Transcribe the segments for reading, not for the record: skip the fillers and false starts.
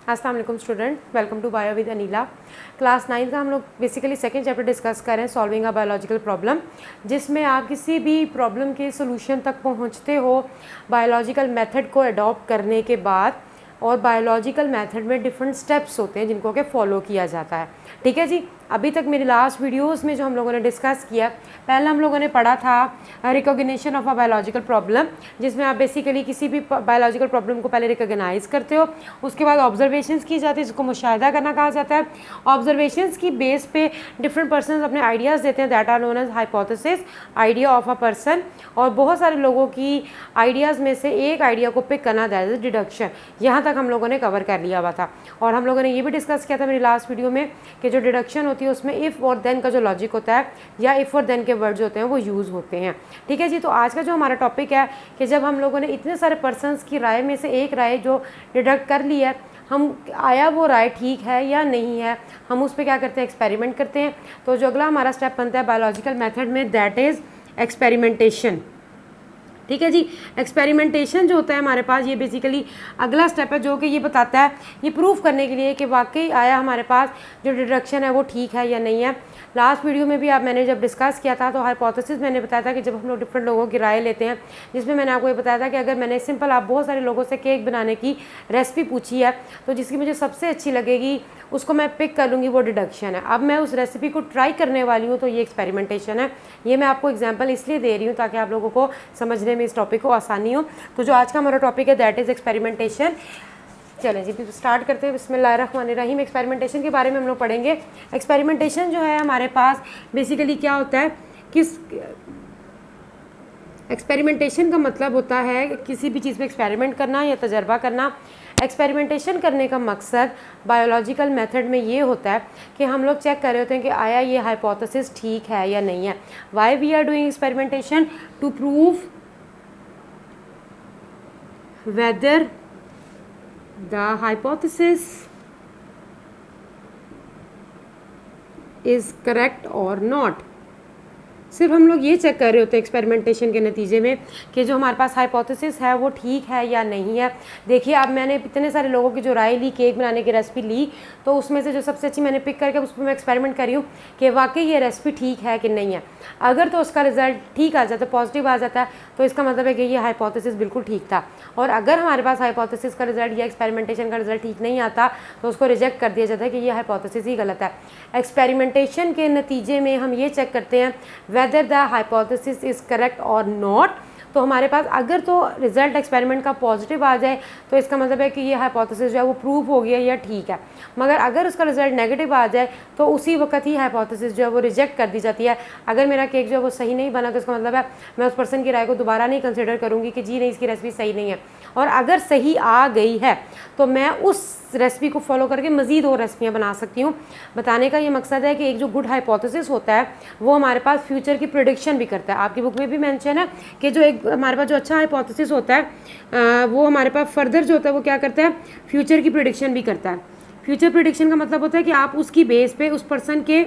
अस्सलाम वालेकुम student, welcome to bio with Anila. Class 9 का हम लोग बेसिकली सेकंड चैप्टर डिस्कस कर रहे हैं, सॉल्विंग अ बायोलॉजिकल प्रॉब्लम, जिसमें आप किसी भी प्रॉब्लम के सोल्यूशन तक पहुंचते हो बायोलॉजिकल मेथड को अडॉप्ट करने के बाद। और बायोलॉजिकल मेथड में डिफरेंट स्टेप्स होते हैं जिनको के फॉलो किया जाता है। ठीक है जी। अभी तक मेरी लास्ट वीडियोस में जो हम लोगों ने डिस्कस किया, पहले हम लोगों ने पढ़ा था recognition of a biological problem, जिसमें आप बेसिकली किसी भी बायोलॉजिकल प्रॉब्लम को पहले रिकॉग्नाइज करते हो, उसके बाद ऑब्जर्वेशंस की जाती है जिसको मुशाहिदा करना कहा जाता है। ऑब्जर्वेशंस की बेस पे डिफरेंट पर्सन अपने आइडियाज़ देते हैं, that are known as hypothesis, idea of a person. और बहुत सारे लोगों की आइडियाज़ में से एक आइडिया को पिक करना, दैट इज डिडक्शन। यहाँ तक हम लोगों ने कवर कर लिया हुआ था। और हम लोगों ने ये भी डिस्कस किया था मेरी लास्ट वीडियो में कि जो डिडक्शन होती है उसमें इफ़ और देन का जो लॉजिक होता है या इफ़ और देन के वर्ड जो होते हैं वो यूज़ होते हैं। ठीक है जी। तो आज का जो हमारा टॉपिक है कि जब हम लोगों ने इतने सारे पर्सनस की राय में से एक राय जो डिडक्ट कर ली है, हम आया वो राय ठीक है या नहीं है, हम उस पर क्या करते हैं, एक्सपेरिमेंट करते हैं। तो जो अगला हमारा स्टेप बनता है बायोलॉजिकल मेथड में, दैट इज़ एक्सपेरिमेंटेशन। ठीक है जी। एक्सपेरिमेंटेशन जो होता है हमारे पास, ये बेसिकली अगला स्टेप है जो कि ये बताता है, ये प्रूफ करने के लिए कि वाकई आया हमारे पास जो डिडक्शन है वो ठीक है या नहीं है। लास्ट वीडियो में भी मैंने जब डिस्कस किया था तो हाइपोथेसिस मैंने बताया था कि जब हम लोग डिफरेंट लोगों की राय लेते हैं, जिसमें मैंने आपको ये बताया था कि अगर मैंने सिंपल आप बहुत सारे लोगों से केक बनाने की रेसिपी पूछी है तो जिसकी मुझे सबसे अच्छी लगेगी उसको मैं पिक कर लूँगी, वो डिडक्शन है। अब मैं उस रेसिपी को ट्राई करने वाली हूँ तो ये एक्सपेरिमेंटेशन है। ये मैं आपको एग्जाम्पल इसलिए दे रही हूँ ताकि आप लोगों को समझने में इस टॉपिक को आसानी हो। तो जो आज का हमारा टॉपिक है दैट इज़ एक्सपेरिमेंटेशन। चलें जी, स्टार्ट करते हैं। बिस्मिल्लाहिर्रहमानिर्रहीम। एक्सपेरिमेंटेशन के बारे में हम लोग पढ़ेंगे। एक्सपेरिमेंटेशन जो है हमारे पास बेसिकली क्या होता है, किस एक्सपेरिमेंटेशन का मतलब होता है किसी भी चीज़ पे एक्सपेरिमेंट करना या तजर्बा करना। एक्सपेरिमेंटेशन करने का मकसद बायोलॉजिकल मेथड में ये होता है कि हम लोग चेक कर रहे होते हैं कि आया ये हाइपोथेसिस ठीक है या नहीं है। Why we are doing experimentation? To prove whether the hypothesis is correct or not। सिर्फ हम लोग ये चेक कर रहे होते हैं एक्सपेरिमेंटेशन के नतीजे में कि जो हमारे पास हाइपोथेसिस है वो ठीक है या नहीं है। देखिए, अब मैंने इतने सारे लोगों की जो राय ली, केक बनाने की रेसिपी ली, तो उसमें से जो सबसे अच्छी मैंने पिक करके उस पर मैं एक्सपेरिमेंट करी हूँ कि वाकई ये रेसिपी ठीक है कि नहीं है। अगर तो उसका रिजल्ट ठीक आ जाता है, पॉजिटिव आ जाता है, तो इसका मतलब है कि ये हाइपोथेसिस बिल्कुल ठीक था। और अगर हमारे पास हाइपोथेसिस का रिजल्ट या एक्सपेरिमेंटेशन का रिजल्ट ठीक नहीं आता तो उसको रिजेक्ट कर दिया जाता है कि ये हाइपोथेसिस ही गलत है। एक्सपेरिमेंटेशन के नतीजे में हम ये चेक करते हैं whether the hypothesis is correct or not। तो हमारे पास अगर तो रिजल्ट एक्सपेरिमेंट का पॉजिटिव आ जाए तो इसका मतलब है कि ये हाइपोथेसिस जो है वो प्रूव हो गया या ठीक है। मगर अगर उसका रिजल्ट नेगेटिव आ जाए तो उसी वक्त ही हाइपोथेसिस जो है वो रिजेक्ट कर दी जाती है। अगर मेरा केक जो है वो सही नहीं बना तो इसका मतलब है मैं उस पर्सन की राय को दोबारा नहीं कंसिडर करूँगी कि जी नहीं, इसकी रेसिपी सही नहीं है। और अगर सही आ गई है तो मैं उस रेसिपी को फॉलो करके मज़ीद और रेसिपियाँ बना सकती हूँ। बताने का ये मकसद है कि एक जो गुड हाइपोथेसिस होता है वो हमारे पास फ्यूचर की प्रेडिक्शन भी करता है। आपकी बुक में भी मेंशन है कि जो एक हमारे पास जो अच्छा हाइपोथेसिस होता है वो हमारे पास फर्दर जो होता है वो क्या करता है, फ्यूचर की प्रेडिक्शन भी करता है। फ्यूचर प्रेडिक्शन का मतलब होता है कि आप उसकी बेस पे उस पर्सन के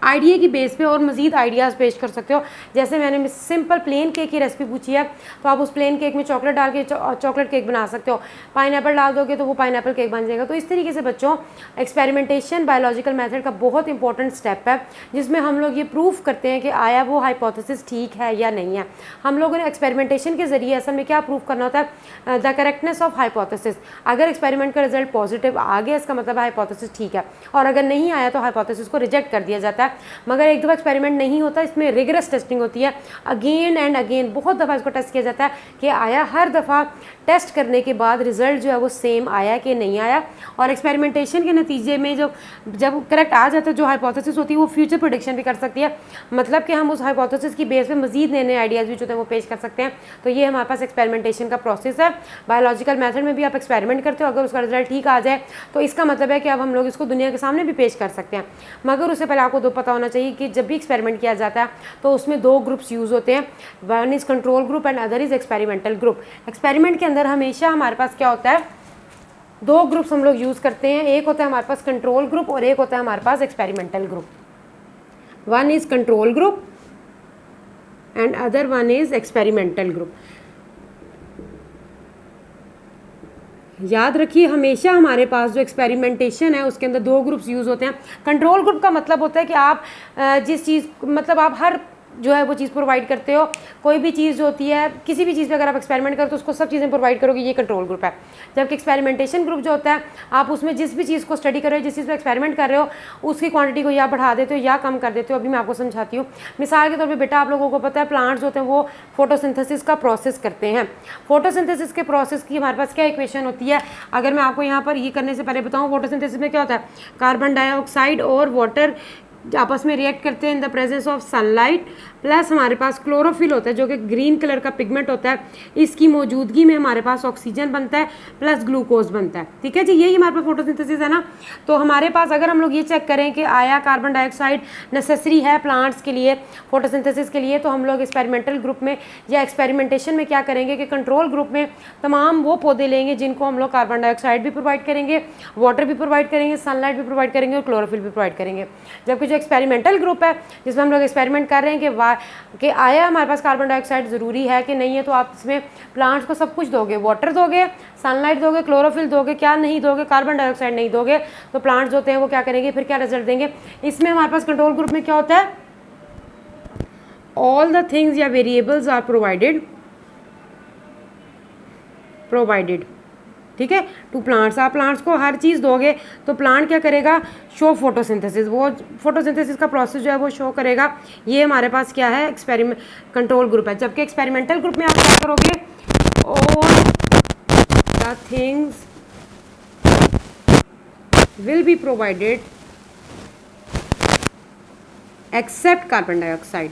आइडिया की बेस पे और मज़ीद आइडियाज़ पेश कर सकते हो। जैसे मैंने सिंपल प्लेन केक की रेसिपी पूछी है तो आप उस प्लेन केक में चॉकलेट डाल के चॉकलेट केक बना सकते हो, पाइनएप्पल डाल दोगे तो वो पाइनएप्पल केक बन जाएगा। तो इस तरीके से बच्चों, एक्सपेरिमेंटेशन बायोलॉजिकल मेथड का बहुत इंपॉर्टेंट स्टेप है जिसमें हम लोग ये प्रूफ करते हैं कि आया वो हाइपोथेसिस ठीक है या नहीं है। हम लोगों ने एक्सपेरिमेंटेशन के जरिए असल में क्या प्रूफ करना होता है, द करेक्टनेस ऑफ हाइपोथेसिस। अगर एक्सपेरिमेंट का रिजल्ट पॉजिटिव आ गया इसका मतलब हाइपोथेसिस ठीक है, और अगर नहीं आया तो हाइपोथेसिस को रिजेक्ट कर दिया जाता है। मगर एक दफ़ा एक्सपेरिमेंट नहीं होता, इसमें रिगरस टेस्टिंग होती है, अगेन एंड अगेन बहुत दफ़ा इसको टेस्ट किया जाता है कि आया। हर दफ़ा टेस्ट करने के बाद रिजल्ट जो है वो सेम आया कि नहीं आया। और एक्सपेरिमेंटेशन के नतीजे में जब करेक्ट आ जाता है जो हाइपोथेसिस होती है वो फ्यूचर प्रेडिक्शन भी कर सकती है। मतलब कि हम उस हाइपोथेसिस की बेस पे मजीद नए नए आइडियाज़ भी जो है वो पेश कर सकते हैं। तो ये हमारे पास एक्सपेरिमेंटेशन का प्रोसेस है। बायोलॉजिकल मेथड में भी आप एक्सपेरिमेंट करते हो, अगर उसका रिजल्ट ठीक आ जाए तो इसका मतलब है कि अब हम लोग इसको दुनिया के सामने भी पेश कर सकते हैं। मगर उससे पहले आपको पता होना चाहिए कि जब भी एक्सपेरिमेंट किया जाता है तो उसमें दो ग्रुप्स यूज़ होते हैं, one is control group and other is experimental group. Experiment के अंदर हमेशा हमारे पास क्या होता है, दो ग्रुप्स हम लोग यूज़ करते हैं। एक होता है हमारे पास कंट्रोल ग्रुप और एक होता है हमारे पास experimental group. One is control group and other one is experimental group. याद रखिए हमेशा हमारे पास जो एक्सपेरिमेंटेशन है उसके अंदर दो ग्रुप्स यूज़ होते हैं। कंट्रोल ग्रुप का मतलब होता है कि आप जिस चीज़ मतलब आप हर जो है वो चीज़ प्रोवाइड करते हो, कोई भी चीज़ जो होती है किसी भी चीज़ पे अगर आप एक्सपेरिमेंट करो तो उसको सब चीज़ें प्रोवाइड करोगे, ये कंट्रोल ग्रुप है। जबकि एक्सपेरिमेंटेशन ग्रुप जो होता है आप उसमें जिस भी चीज़ को स्टडी कर रहे हो, जिस चीज़ पे एक्सपेरिमेंट कर रहे हो उसकी क्वांटिटी को या बढ़ा देते हो या कम कर देते हो। अभी मैं आपको समझाती हूँ। मिसाल के तौर पर बेटा आप लोगों को पता है प्लांट्स होते हैं वो फोटोसिंथेसिस का प्रोसेस करते हैं। फोटोसिंथेसिस के प्रोसेस की हमारे पास क्या इक्वेशन होती है, अगर मैं आपको यहाँ पर ये करने से पहले बताऊँ, फोटोसिंथेसिस में क्या होता है, कार्बन डाइऑक्साइड और वाटर आपस में रिएक्ट करते हैं in the presence of sunlight, plus हमारे पास क्लोरोफिल होता है जो कि ग्रीन कलर का पिगमेंट होता है, इसकी मौजूदगी में हमारे पास ऑक्सीजन बनता है प्लस ग्लूकोज बनता है। ठीक है जी, यही हमारे पास फोटोसिंथेसिस है ना। तो हमारे पास अगर हम लोग ये चेक करें कि आया कार्बन डाइऑक्साइड नेसेसरी है प्लांट्स के लिए फोटोसिंथेसिस के लिए, तो हम लोग एक्सपेरिमेंटल ग्रुप में या एक्सपेरिमेंटेशन में क्या करेंगे कि कंट्रोल ग्रुप में तमाम वो पौधे लेंगे जिनको हम लोग कार्बन डाइऑक्साइड भी प्रोवाइड करेंगे, वाटर भी प्रोवाइड करेंगे, सनलाइट भी प्रोवाइड करेंगे और क्लोरोफिल भी प्रोवाइड करेंगे। जबकि जो एक्सपेरिमेंटल ग्रुप है जिसमें हम लोग एक्सपेरिमेंट कर रहे हैं कि आया हमारे पास कार्बन डाइऑक्साइड ज़रूरी है कि नहीं है, तो आप इसमें प्लांट्स को सब कुछ दोगे, वाटर दोगे, सनलाइट दोगे, क्लोरोफिल दोगे, क्या नहीं दोगे, कार्बन डाइऑक्साइड नहीं दोगे, तो प्लांट्स होते हैं वो क्या करेंगे, फिर क्या रिजल्ट देंगे। इसमें हमारे पास कंट्रोल ग्रुप में क्या होता है, ऑल द थिंग्स या वेरिएबल्स आर प्रोवाइडेड। ठीक है, टू प्लांट्स, आप प्लांट्स को हर चीज़ दोगे तो प्लांट क्या करेगा, शो फोटोसिंथेसिस, वो फोटोसिंथेसिस का प्रोसेस जो है वो शो करेगा। ये हमारे पास क्या है, एक्सपेरिमेंट कंट्रोल ग्रुप है। जबकि एक्सपेरिमेंटल ग्रुप में आप क्या करोगे, all the things will be provided except carbon dioxide,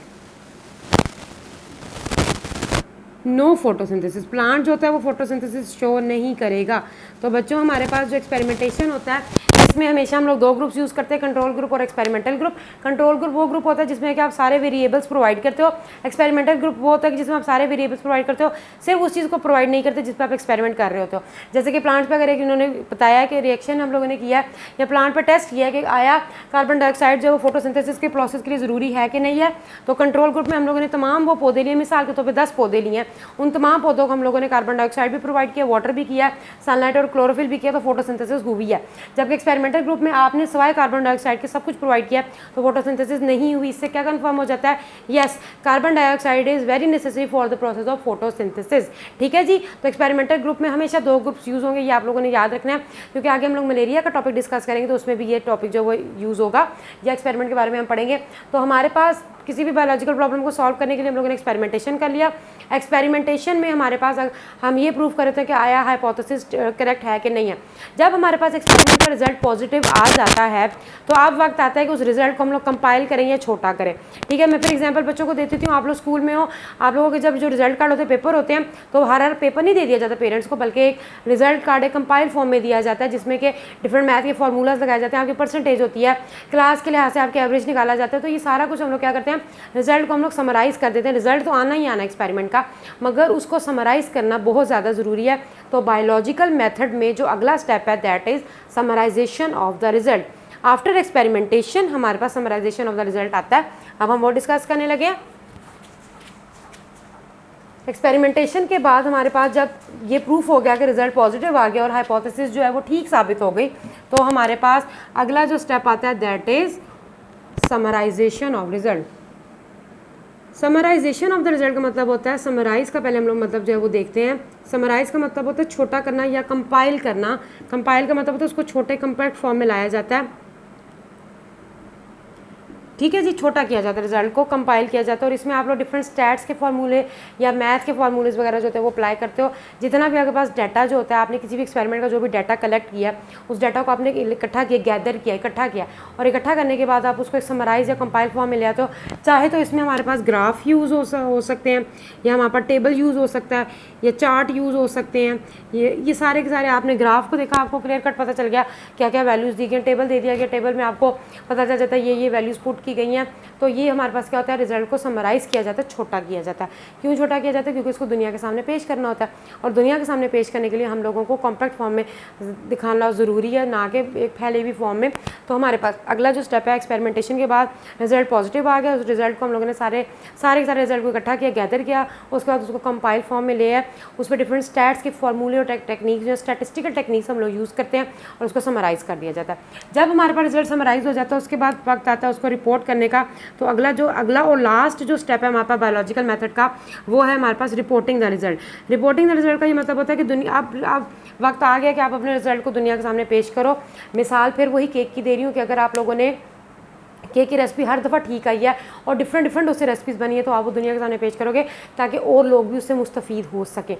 no photosynthesis. Plant जो होता है वो फोटोसिंथेसिस शो नहीं करेगा। तो बच्चों हमारे पास जो एक्सपेरिमेंटेशन होता है इसमें हमेशा हम लोग दो ग्रुप्स यूज़ करते हैं, कंट्रोल ग्रुप और एक्सपेरिमेंटल ग्रुप। कंट्रोल ग्रुप वो ग्रुप होता है जिसमें कि आप सारे वेरिएबल्स प्रोवाइड करते हो। एक्सपेरिमेंटल ग्रुप वो होता है कि जिसमें आप सारे वेरिएबल्स प्रोवाइड करते हो, सिर्फ उस चीज़ को प्रोवाइड नहीं करते जिस पर आप एक्सपेरिमेंट कर रहे होते हो। जैसे कि प्लांट्स पर अगर एक इन्होंने बताया कि रिएक्शन हम लोगों ने किया या प्लांट पर टेस्ट किया कि आया कार्बन डाइऑक्साइड जो फोटोसिंथेसिस के प्रोसेस के लिए ज़रूरी है कि नहीं है, तो कंट्रोल ग्रुप में हम लोगों ने तमाम वो पौधे लिए, मिसाल के तौर पर 10 पौधे लिए हैं, उन तमाम पौधों को हम लोगों ने कार्बन डाइऑक्साइड भी प्रोवाइड किया, वाटर भी किया, सनलाइट और क्लोरोफिल भी किया, तो फोटोसिंथेसिस हुई है। जबकि एक्सपेरिमेंटल ग्रुप में आपने सिवाय कार्बन डाइऑक्साइड के सब कुछ प्रोवाइड किया तो फोटोसिंथेसिस नहीं हुई। इससे क्या कंफर्म हो जाता है, yes carbon dioxide is very necessary for the process of photosynthesis. ठीक है जी, तो एक्सपेरिमेंटल ग्रुप में हमेशा दो ग्रुप्स यूज़ होंगे, ये आप लोगों ने याद रखना है, क्योंकि आगे हम लोग मलेरिया का टॉपिक डिस्कस करेंगे तो उसमें भी ये टॉपिक जो वो यूज़ होगा या एक्सपेरिमेंट के बारे में हम पढ़ेंगे। तो हमारे पास किसी भी बायोलॉजिकल प्रॉब्लम को सॉल्व करने के लिए हम लोगों ने एक्सपेरिमेंटेशन कर लिया। एक्सपेरिमेंटेशन में हमारे पास हम ये प्रूव कर रहे थे कि आया हाइपोथेसिस करेक्ट है कि नहीं है। जब हमारे पास एक्सपेरिमेंट का रिजल्ट पॉजिटिव आ जाता है तो अब वक्त आता है कि उस रिजल्ट को हम लोग कंपाइल करें या छोटा करें। ठीक है, मैं फिर एग्जांपल बच्चों को देती हूँ। आप लोग स्कूल में हो, आप लोगों के जब जो रिजल्ट कार्ड होते हैं, पेपर होते हैं, तो हर पेपर नहीं दे दिया जाता पेरेंट्स को, बल्कि एक रिजल्ट कार्ड एक कंपाइल फॉर्म में दिया जाता है जिसमें कि डिफरेंट मैथ के फॉर्मूलाज लगाए जाते हैं, आपकी परसेंटेज होती है, क्लास के लिहाज से आपके एवरेज निकाला जाता है। तो ये सारा कुछ हम लोग क्या करते हैं, रिजल्ट को हम लोग समराइज़ कर देते हैं। रिजल्ट तो आना ही आना एक्सपेरिमेंट का, मगर उसको समराइज़ करना बहुत ज़्यादा ज़रूरी है। तो बायोलॉजिकल मेथड में जो अगला स्टेप है that is summarization of the result. After experimentation हमारे पास समराइजेशन ऑफ द रिजल्ट आता है। अब हम वो डिस्कस करने लगे हैं। एक्सपेरिमेंटेशन के बाद हमारे पास जब ये प्रूफ हो गया कि रिजल्ट पॉजिटिव आ गया और हाइपोथेसिस जो है वो ठीक साबित हो गई, तो हमारे पास अगला जो स्टेप आता है that is summarization of result. Summarization of the result का मतलब होता है, समराइज़ का पहले हम लोग मतलब जो है वो देखते हैं। समराइज़ का मतलब होता है छोटा करना या कंपाइल करना। कंपाइल का मतलब होता है उसको छोटे कंपैक्ट फॉर्म में लाया जाता है। ठीक है जी, छोटा किया जाता है, रिजल्ट को कंपाइल किया जाता है। और इसमें आप लोग डिफरेंट स्टैट्स के फार्मूले या मैथ के फार्मूलेज वगैरह जो होते हैं वो अप्लाई करते हो। जितना भी आपके पास डाटा जो होता है, आपने किसी भी एक्सपेरिमेंट का जो भी डाटा कलेक्ट किया, उस डाटा को आपने इकट्ठा किया, गैदर किया, इकट्ठा किया, और इकट्ठा करने के बाद आप उसको एक समराइज या कंपाइल फॉर्म में ले आते हो। चाहे तो इसमें हमारे पास ग्राफ यूज़ हो सकते हैं, या हमारे पास टेबल यूज़ हो सकता है, या चार्ट यूज़ हो सकते हैं। ये सारे के सारे आपने ग्राफ को देखा, आपको क्लियर कट पता चल गया क्या क्या वैल्यूज़ दी गई, टेबल दे दिया गया, टेबल में आपको पता चल जाता है ये वैल्यूज़ पुट की गई हैं, तो ये हमारे पास क्या होता है, रिजल्ट को समराइज़ किया जाता है, छोटा किया जाता है। क्यों छोटा किया जाता है? क्योंकि इसको दुनिया के सामने पेश करना होता है, और दुनिया के सामने पेश करने के लिए हम लोगों को कॉम्पैक्ट फॉर्म में दिखाना ज़रूरी है, ना कि एक फैले हुई फॉर्म में। तो हमारे पास अगला जो स्टेप है, एक्सपेरिमेंटेशन के बाद रिजल्ट पॉजिटिव आ गया, उस रिजल्ट को हम लोगों ने सारे रिजल्ट को इकट्ठा किया, गैदर किया, उसके बाद उसको कंपाइल फॉर्म में ले आए, उस पर डिफरेंट स्टैट्स के फॉर्मूले और टेक्निक्स जो स्टैटिस्टिकल टेक्निक्स हम लोग यूज़ करते हैं, और उसको समराइज़ कर दिया जाता है। जब हमारे पास रिजल्ट समराइज़ हो जाता है, उसके बाद वक्त आता है उसको रिपोर्ट करने का। तो अगला और लास्ट जो स्टेप है हमारे पास बायोलॉजिकल मेथड का, वो है हमारे पास reporting the result. Reporting the result का ये मतलब होता है कि दुनिया आप वक्त आ गया कि आप अपने रिजल्ट को दुनिया के सामने पेश करो। मिसाल फिर वही केक की दे रही हूँ कि अगर आप लोगों ने केक की रेसिपी हर दफ़ा ठीक आई है और डिफरेंट उससे रेसिपीज़ बनी है, तो आप वो दुनिया के सामने पेश करोगे ताकि और लोग भी उससे मुस्तफ़ीद हो सके।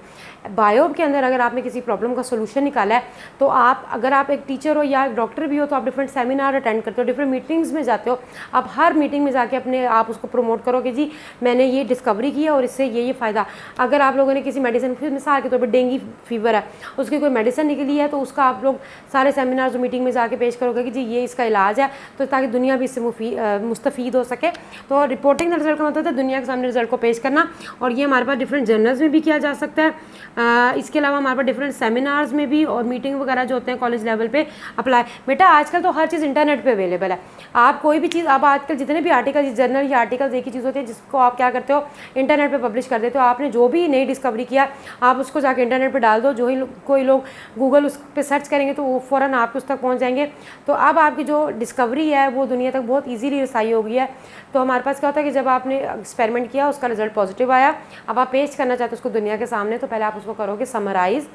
बायोब के अंदर अगर आपने किसी प्रॉब्लम का सोल्यूशन निकाला है, तो अगर आप एक टीचर हो या एक डॉक्टर भी हो, तो आप डिफरेंट सेमिनार अटेंड करते हो, डिफरेंट मीटिंग्स में जाते हो। आप हर मीटिंग में जाके अपने आप उसको प्रमोट करो कि जी मैंने ये डिस्कवरी की है और इससे ये फ़ायदा। अगर आप लोगों ने किसी मेडिसिन, मिसाल के तौर पर डेंगू फीवर है, उसकी कोई मेडिसिन निकली है, तो उसका आप लोग सारे सेमिनार मीटिंग में जाके पेश करोगे कि जी ये इसका इलाज है, तो ताकि दुनिया भी इससे मुस्तफ़ीद हो सके। तो रिपोर्टिंग द रिजल्ट का मतलब है दुनिया के सामने रिजल्ट को पेश करना, और ये हमारे पास डिफरेंट जर्नल्स में भी किया जा सकता है। इसके अलावा हमारे पास डिफरेंट सेमिनार्स में भी और मीटिंग वगैरह जो होते हैं कॉलेज लेवल पे अप्लाई। बेटा आजकल तो हर चीज़ इंटरनेट पे अवेलेबल है। आप कोई भी चीज़, अब आजकल जितने भी आर्टिकल, जर्नल या आर्टिकल्स एक ही चीज़ होती है जिसको आप क्या करते हो, इंटरनेट पर पब्लिश कर देते हो। आपने जो भी नई डिस्कवरी किया, आप उसको जाके इंटरनेट पर डाल दो, जो ही कोई लोग गूगल उस पर सर्च करेंगे तो वो फ़ौरन आप उस तक पहुँच जाएंगे। तो अब आपकी जो डिस्कवरी है वो दुनिया तक बहुत ईजीली रसाई हो गई है। तो हमारे पास क्या होता है कि जब आपने एक्सपेरिमेंट किया, उसका रिजल्ट पॉजिटिव आया, अब आप पेश करना चाहते हो उसको दुनिया के सामने, तो पहले आप उसको करोगे समराइज़।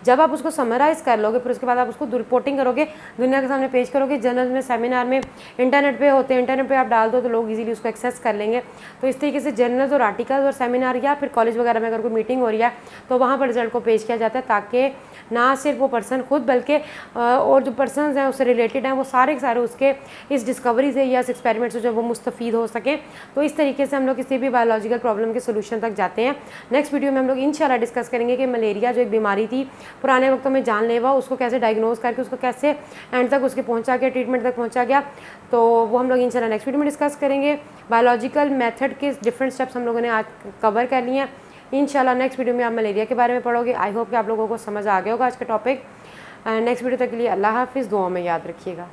जब आप उसको समराइज़ कर लोगे, फिर उसके बाद आप उसको रिपोर्टिंग करोगे, दुनिया के सामने पेश करोगे। जर्नल में, सेमिनार में, इंटरनेट पे होते हैं, इंटरनेट पे आप डाल दो तो लोग इजीली उसको एक्सेस कर लेंगे। तो इस तरीके से जर्नल्स और आर्टिकल्स और सेमिनार या फिर कॉलेज वगैरह में अगर कोई मीटिंग हो रही है, तो वहाँ पर रिजल्ट को पेश किया जाता है, ताकि ना सिर्फ वो पर्सन खुद बल्कि और जो पर्सन हैं उससे रिलेटेड हैं, वो सारे के सारे उसके इस डिस्कवरी से या इस एक्सपेरिमेंट से जो वो मुस्तफ़ीद हो सके। तो इस तरीके से हम लोग किसी भी बायोलॉजिकल प्रॉब्लम के सोल्यूशन तक जाते हैं। नेक्स्ट वीडियो में हम लोग इंशाल्लाह डिस्कस करेंगे कि मलेरिया जो एक बीमारी थी पुराने वक्तों में जानलेवा, उसको कैसे डायग्नोज करके उसको कैसे एंड तक उसके पहुँचा गया, ट्रीटमेंट तक पहुँचा गया। तो वो हम लोग इंशाल्लाह नेक्स्ट वीडियो में डिस्कस करेंगे। बायोलॉजिकल मेथड के डिफरेंट स्टेप्स हम लोगों ने आज कवर कर लिए हैं। इंशाल्लाह नेक्स्ट वीडियो में आप मलेरिया के बारे में पढ़ोगे। आई होप कि आप लोगों को समझ आ गया होगा आज का टॉपिक। नेक्स्ट वीडियो तक के लिए अल्लाह हाफिज़, दुआ में याद रखिएगा।